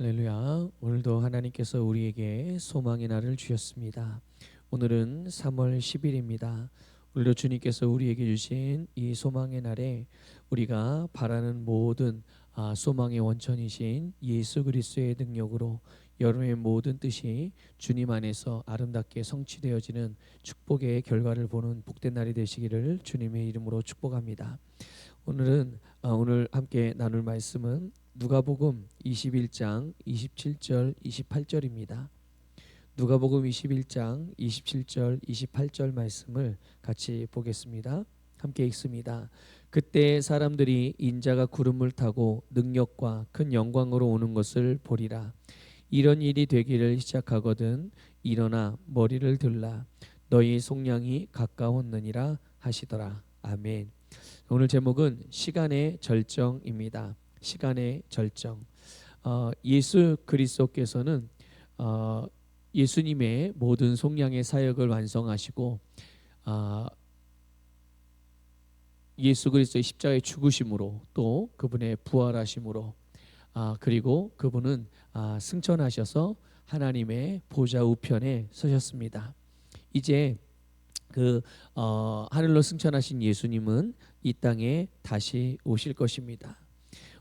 할렐루야. 오늘도 하나님께서 우리에게 소망의 날을 주셨습니다. 오늘은 3월 10일입니다. 오늘도 주님께서 우리에게 주신 이 소망의 날에 우리가 바라는 모든 소망의 원천이신 예수 그리스도의 능력으로 여러분의 모든 뜻이 주님 안에서 아름답게 성취되어지는 축복의 결과를 보는 복된 날이 되시기를 주님의 이름으로 축복합니다. 오늘 함께 나눌 말씀은 누가복음 21장 27절 28절입니다. 누가복음 21장 27절 28절 말씀을 같이 보겠습니다. 함께 읽습니다. 그때 사람들이 인자가 구름을 타고 능력과 큰 영광으로 오는 것을 보리라. 이런 일이 되기를 시작하거든 일어나 머리를 들라. 너희 속량이 가까웠느니라 하시더라. 아멘. 오늘 제목은 시간의 절정입니다. 시간의 절정. 예수 그리스도께서는 예수님의 모든 속량의 사역을 완성하시고 예수 그리스도의 십자가의 죽으심으로 또 그분의 부활하심으로 그리고 그분은 승천하셔서 하나님의 보좌 우편에 서셨습니다. 이제 하늘로 승천하신 예수님은 이 땅에 다시 오실 것입니다.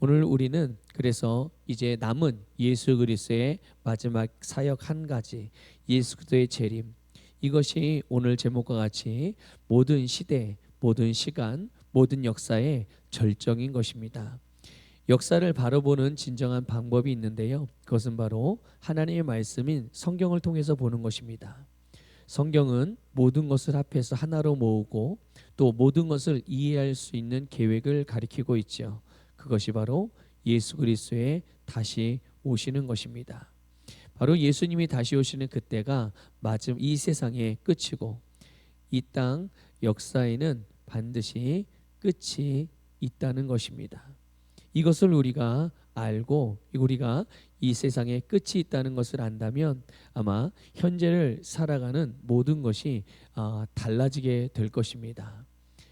오늘 우리는 그래서 이제 남은 예수 그리스도의 마지막 사역 한 가지, 예수 그리스도의 재림, 이것이 오늘 제목과 같이 모든 시대, 모든 시간, 모든 역사의 절정인 것입니다. 역사를 바로 보는 진정한 방법이 있는데요. 그것은 바로 하나님의 말씀인 성경을 통해서 보는 것입니다. 성경은 모든 것을 합해서 하나로 모으고 또 모든 것을 이해할 수 있는 계획을 가리키고 있죠. 그것이 바로 예수 그리스도의 다시 오시는 것입니다. 바로 예수님이 다시 오시는 그때가 마지막 이 세상의 끝이고 이 땅 역사에는 반드시 끝이 있다는 것입니다. 이것을 우리가 알고 우리가 이 세상에 끝이 있다는 것을 안다면 아마 현재를 살아가는 모든 것이 달라지게 될 것입니다.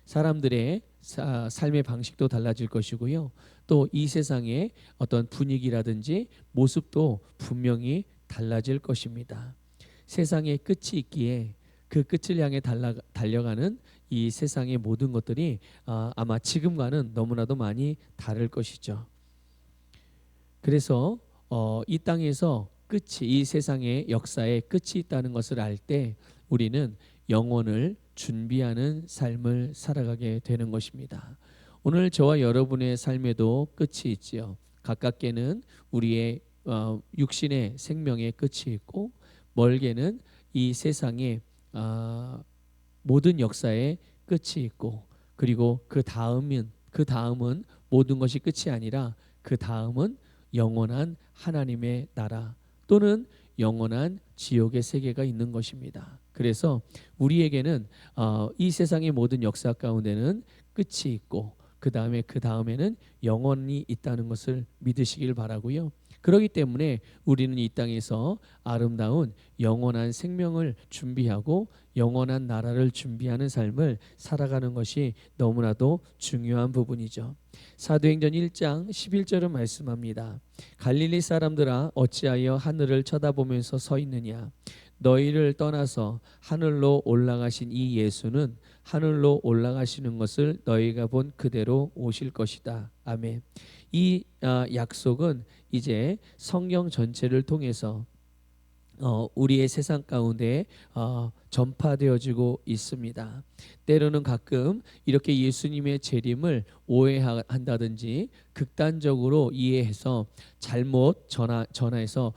사람들의 삶의 방식도 달라질 것이고요. 또 이 세상의 어떤 분위기라든지 모습도 분명히 달라질 것입니다. 세상에 끝이 있기에 그 끝을 향해 달려가는 이 세상의 모든 것들이 아마 지금과는 너무나도 많이 다를 것이죠. 그래서 이 땅에서 이 세상의 역사에 끝이 있다는 것을 알 때 우리는 영혼을 준비하는 삶을 살아가게 되는 것입니다. 오늘 저와 여러분의 삶에도 끝이 있지요. 가깝게는 우리의 육신의 생명의 끝이 있고 멀게는 이 세상의 모든 역사의 끝이 있고 그리고 그 다음은 모든 것이 끝이 아니라 그 다음은 영원한 하나님의 나라 또는 영원한 지옥의 세계가 있는 것입니다. 그래서 우리에게는 이 세상의 모든 역사 가운데는 끝이 있고 그 다음에는 영원히 있다는 것을 믿으시길 바라고요. 그렇기 때문에 우리는 이 땅에서 아름다운 영원한 생명을 준비하고 영원한 나라를 준비하는 삶을 살아가는 것이 너무나도 중요한 부분이죠. 사도행전 1장 11절은 말씀합니다. 갈릴리 사람들아 어찌하여 하늘을 쳐다보면서 서 있느냐. 너희를 떠나서 하늘로 올라가신 이 예수는 하늘로 올라가시는 것을 너희가 본 그대로 오실 것이다. 아멘. 이 약속은 이제 성경 전체를 통해서 우리의 세상 가운데 전파되어지고 있습니다. 때로는 가끔 이렇게 예수님의 재림을 오해한다든지 극단적으로 이해해서 잘못 전해서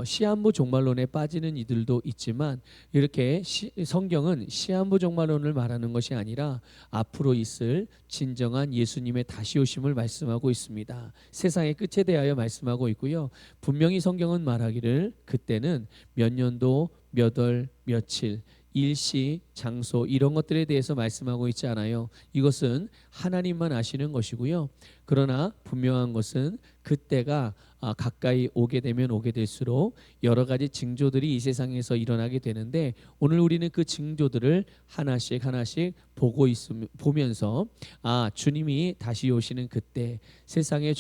시한부 종말론에 빠지는 이들도 있지만 이렇게 성경은 시한부 종말론을 말하는 것이 아니라 앞으로 있을 진정한 예수님의 다시 오심을 말씀하고 있습니다. 세상의 끝에 대하여 말씀하고 있고요. 분명히 성경은 말하기를 그때는 몇 년도 몇 월 며칠 일시 장소 이런 것들에 대해서 말씀하고 있지 않아요. 이것은 하나님만 아시는 것이고요. 그러나 분명한 것은 그때가 가까이 오게 되면 오게 될수록 여러 가지 징조들이 이 세상에서 일어나게 되는데, 오늘 우리는 그 징조들을 하나씩 하나씩 보면서 주님이 다시 오시는 그때 세상의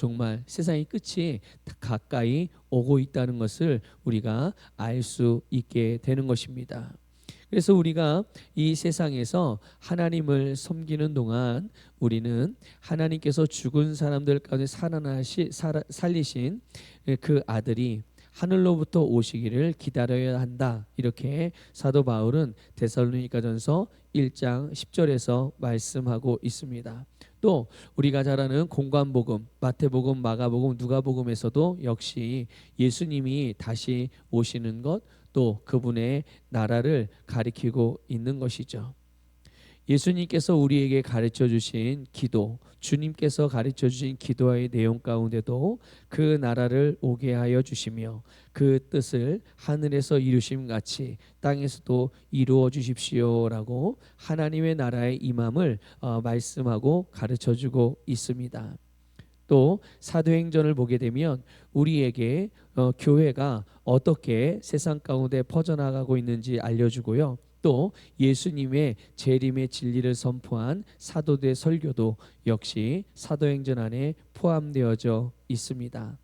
끝이 가까이 오고 있다는 것을 우리가 알 수 있게 되는 것입니다. 그래서 우리가 이 세상에서 하나님을 섬기는 동안 우리는 하나님께서 죽은 사람들 가운데 살리신 그 아들이 하늘로부터 오시기를 기다려야 한다. 이렇게 사도 바울은 데살로니가전서 1장 10절에서 말씀하고 있습니다. 또 우리가 잘 아는 공관복음, 마태복음, 마가복음, 누가복음에서도 역시 예수님이 다시 오시는 것, 또 그분의 나라를 가리키고 있는 것이죠. 예수님께서 우리에게 가르쳐 주신 기도, 주님께서 가르쳐 주신 기도의 내용 가운데도 그 나라를 오게 하여 주시며 그 뜻을 하늘에서 이루심 같이 땅에서도 이루어 주십시오라고 하나님의 나라의 임함을 말씀하고 가르쳐 주고 있습니다. 또 사도행전을 보게 되면 우리에게 교회가 어떻게 세상 가운데 퍼져나가고 있는지 알려주고요. 또 예수님의 재림의 진리를 선포한 사도들의 설교도 역시 사도행전 안에 포함되어져 있습니다.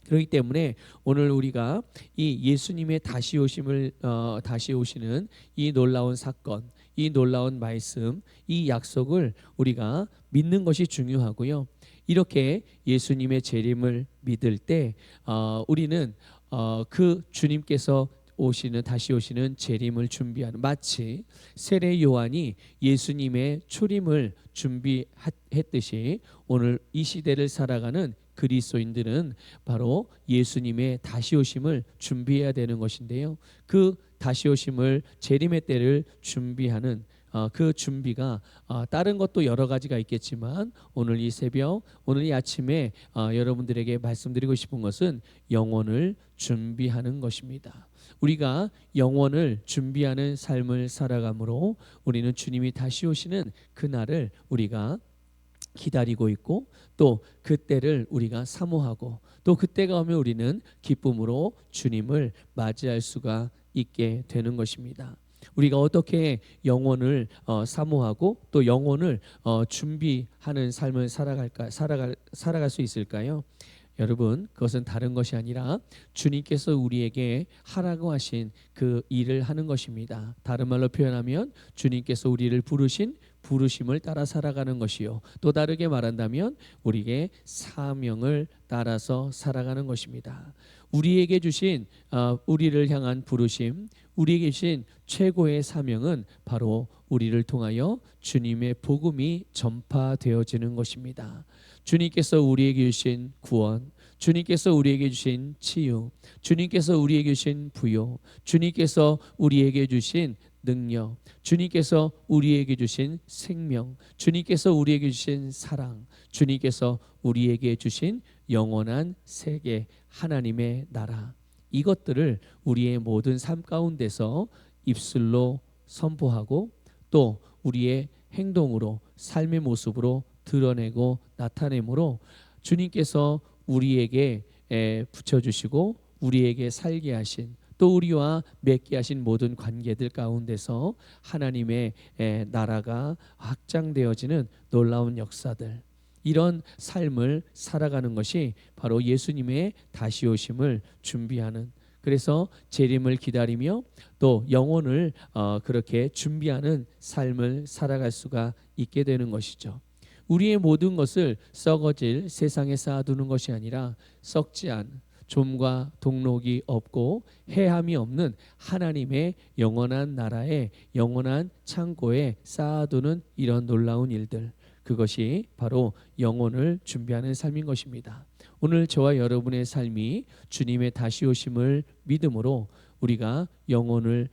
그렇기 때문에 오늘 우리가 이 예수님의 다시 오시는 이 놀라운 사건, 이 놀라운 말씀, 이 약속을 우리가 믿는 것이 중요하고요. 이렇게 예수님의 재림을 믿을 때 우리는 그 주님께서 다시 오시는 재림을 준비하는, 마치 세례 요한이 예수님의 초림을 준비했듯이 오늘 이 시대를 살아가는 그리스도인들은 바로 예수님의 다시 오심을 준비해야 되는 것인데요. 그 다시 오심을, 재림의 때를 준비하는 그 준비가 다른 것도 여러 가지가 있겠지만 오늘 이 새벽, 오늘 이 아침에 여러분들에게 말씀드리고 싶은 것은 영혼을 준비하는 것입니다. 우리가 영혼을 준비하는 삶을 살아가므로 우리는 주님이 다시 오시는 그날을 우리가 기다리고 있고, 또 그때를 우리가 사모하고, 또 그때가 오면 우리는 기쁨으로 주님을 맞이할 수가 있게 되는 것입니다. 우리가 어떻게 영혼을 사모하고 또 영혼을 준비하는 삶을 살아갈 수 있을까요? 여러분, 그것은 다른 것이 아니라 주님께서 우리에게 하라고 하신 그 일을 하는 것입니다. 다른 말로 표현하면 주님께서 우리를 부르심을 따라 살아가는 것이요, 또 다르게 말한다면 우리에게 사명을 따라서 살아가는 것입니다. 우리에게 주신 우리를 향한 부르심, 우리에게 주신 최고의 사명은 바로 우리를 통하여 주님의 복음이 전파되어지는 것입니다. 주님께서 우리에게 주신 구원, 주님께서 우리에게 주신 치유, 주님께서 우리에게 주신 부요, 주님께서 우리에게 주신 능력, 주님께서 우리에게 주신 생명, 주님께서 우리에게 주신 사랑, 주님께서 우리에게 주신 영원한 세계, 하나님의 나라, 이것들을 우리의 모든 삶 가운데서 입술로 선포하고 또 우리의 행동으로, 삶의 모습으로 드러내고 나타내므로 주님께서 우리에게 붙여주시고 우리에게 살게 하신, 또 우리와 맺게 하신 모든 관계들 가운데서 하나님의 나라가 확장되어지는 놀라운 역사들, 이런 삶을 살아가는 것이 바로 예수님의 다시 오심을 준비하는, 그래서 재림을 기다리며 또 영혼을 그렇게 준비하는 삶을 살아갈 수가 있게 되는 것이죠. 우리의 모든 것을 썩어질 세상에 쌓아두는 것이 아니라 썩지 않은, 좀과 동록이 없고 해함이 없는 하나님의 영원한 나라에, 영원한 창고에 쌓아두는 이런 놀라운 일들, 그것이 바로 영혼을 준비하는 삶인 것입니다. 오늘 저와 여러분의 삶이 주님의 다시 오심을 믿음으로 우리가 영혼을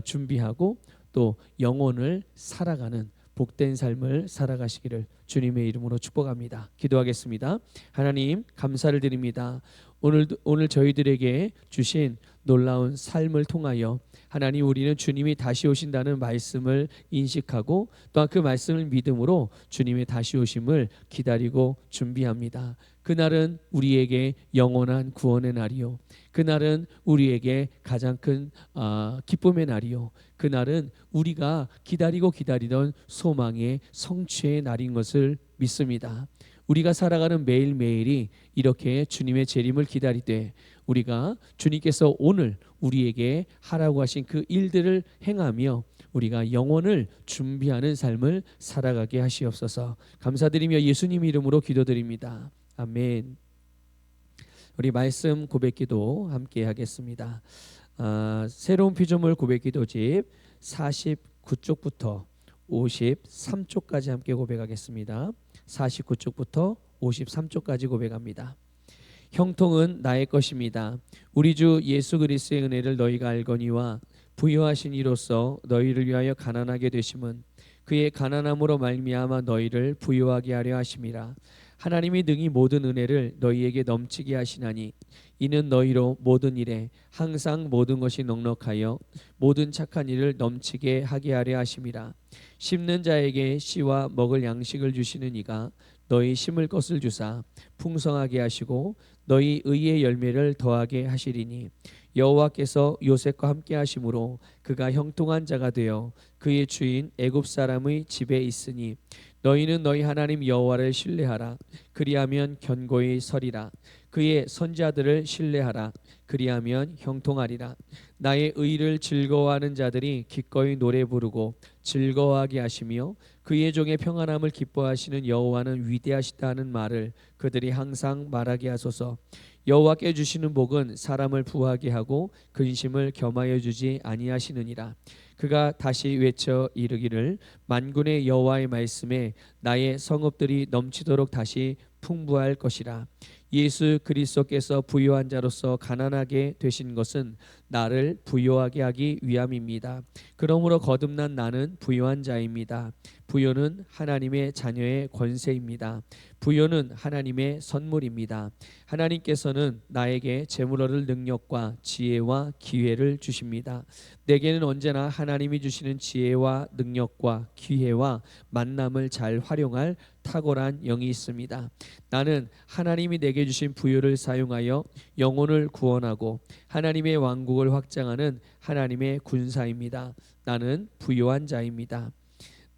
준비하고 또 영혼을 살아가는 복된 삶을 살아가시기를 주님의 이름으로 축복합니다. 기도하겠습니다. 하나님, 감사를 드립니다. 오늘 저희들에게 주신 놀라운 삶을 통하여 하나님, 우리는 주님이 다시 오신다는 말씀을 인식하고 또한 그 말씀을 믿음으로 주님의 다시 오심을 기다리고 준비합니다. 그날은 우리에게 영원한 구원의 날이요, 그날은 우리에게 가장 큰 기쁨의 날이요, 그날은 우리가 기다리던 소망의 성취의 날인 것을 믿습니다. 우리가 살아가는 매일매일이 이렇게 주님의 재림을 기다리되 우리가 주님께서 오늘 우리에게 하라고 하신 그 일들을 행하며 우리가 영혼을 준비하는 삶을 살아가게 하시옵소서. 감사드리며 예수님 이름으로 기도드립니다. 아멘. 우리 말씀 고백기도 함께 하겠습니다. 새로운 피조물 고백기도집 49쪽부터 53쪽까지 함께 고백하겠습니다. 49쪽부터 53쪽까지 고백합니다. 형통은 나의 것입니다. 우리 주 예수 그리스도의 은혜를 너희가 알거니와 부요하신 이로써 너희를 위하여 가난하게 되심은 그의 가난함으로 말미암아 너희를 부요하게 하려 하심이라. 하나님이 능히 모든 은혜를 너희에게 넘치게 하시나니 이는 너희로 모든 일에 항상 모든 것이 넉넉하여 모든 착한 일을 넘치게 하게 하려 하심이라. 심는 자에게 씨와 먹을 양식을 주시는 이가 너희 심을 것을 주사 풍성하게 하시고 너희 의의 열매를 더하게 하시리니 여호와께서 요셉과 함께 하심으로 그가 형통한 자가 되어 그의 주인 애굽 사람의 집에 있으니 너희는 너희 하나님 여호와를 신뢰하라. 그리하면 견고히 서리라. 그의 선지자들을 신뢰하라. 그리하면 형통하리라. 나의 의를 즐거워하는 자들이 기꺼이 노래 부르고 즐거워하게 하시며 그의 종의 평안함을 기뻐하시는 여호와는 위대하시다 하는 말을 그들이 항상 말하게 하소서. 여호와께 주시는 복은 사람을 부하게 하고 근심을 겸하여 주지 아니하시느니라. 그가 다시 외쳐 이르기를 만군의 여호와의 말씀에 나의 성읍들이 넘치도록 다시 풍부할 것이라. 예수 그리스도께서 부요한 자로서 가난하게 되신 것은 나를 부요하게 하기 위함입니다. 그러므로 거듭난 나는 부요한 자입니다. 부요는 하나님의 자녀의 권세입니다. 부요는 하나님의 선물입니다. 하나님께서는 나에게 재물 얻을 능력과 지혜와 기회를 주십니다. 내게는 언제나 하나님이 주시는 지혜와 능력과 기회와 만남을 잘 활용할 탁월한 영이 있습니다. 나는 하나님이 내게 주신 부요를 사용하여 영혼을 구원하고 하나님의 왕국을 확장하는 하나님의 군사입니다. 나는 부요한 자입니다.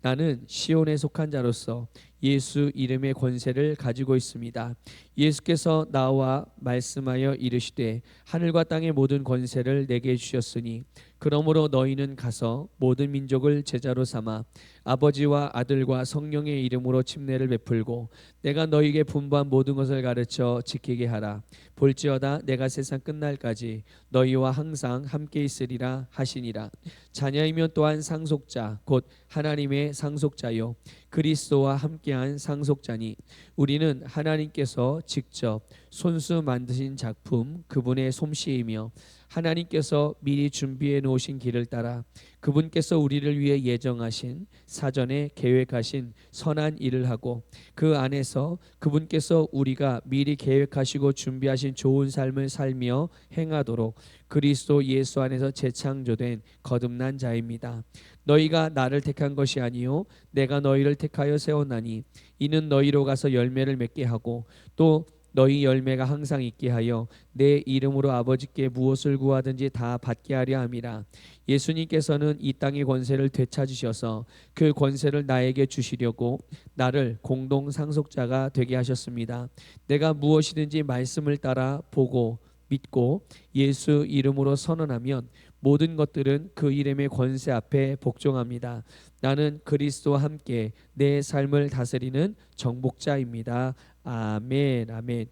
나는 시온에 속한 자로서 예수 이름의 권세를 가지고 있습니다. 예수께서 나와 말씀하여 이르시되 하늘과 땅의 모든 권세를 내게 주셨으니 그러므로 너희는 가서 모든 민족을 제자로 삼아 아버지와 아들과 성령의 이름으로 침례를 베풀고 내가 너희에게 분부한 모든 것을 가르쳐 지키게 하라. 볼지어다 내가 세상 끝날까지 너희와 항상 함께 있으리라 하시니라. 자녀이면 또한 상속자 곧 하나님의 상속자요 그리스도와 함께한 상속자니 우리는 하나님께서 직접 손수 만드신 작품 그분의 솜씨이며 하나님께서 미리 준비해 놓으신 길을 따라 그분께서 우리를 위해 예정하신 사전에 계획하신 선한 일을 하고 그 안에서 그분께서 우리가 미리 계획하시고 준비하신 좋은 삶을 살며 행하도록 그리스도 예수 안에서 재창조된 거듭난 자입니다. 너희가 나를 택한 것이 아니요 내가 너희를 택하여 세웠나니 이는 너희로 가서 열매를 맺게 하고 또 너희 열매가 항상 있게 하여 내 이름으로 아버지께 무엇을 구하든지 다 받게 하려 함이라. 예수님께서는 이 땅의 권세를 되찾으셔서 그 권세를 나에게 주시려고 나를 공동 상속자가 되게 하셨습니다. 내가 무엇이든지 말씀을 따라 보고 믿고 예수 이름으로 선언하면 모든 것들은 그 이름의 권세 앞에 복종합니다. 나는 그리스도와 함께 내 삶을 다스리는 정복자입니다. 아멘. 아멘.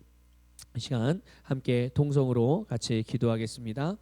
이 시간 함께 통성으로 같이 기도하겠습니다.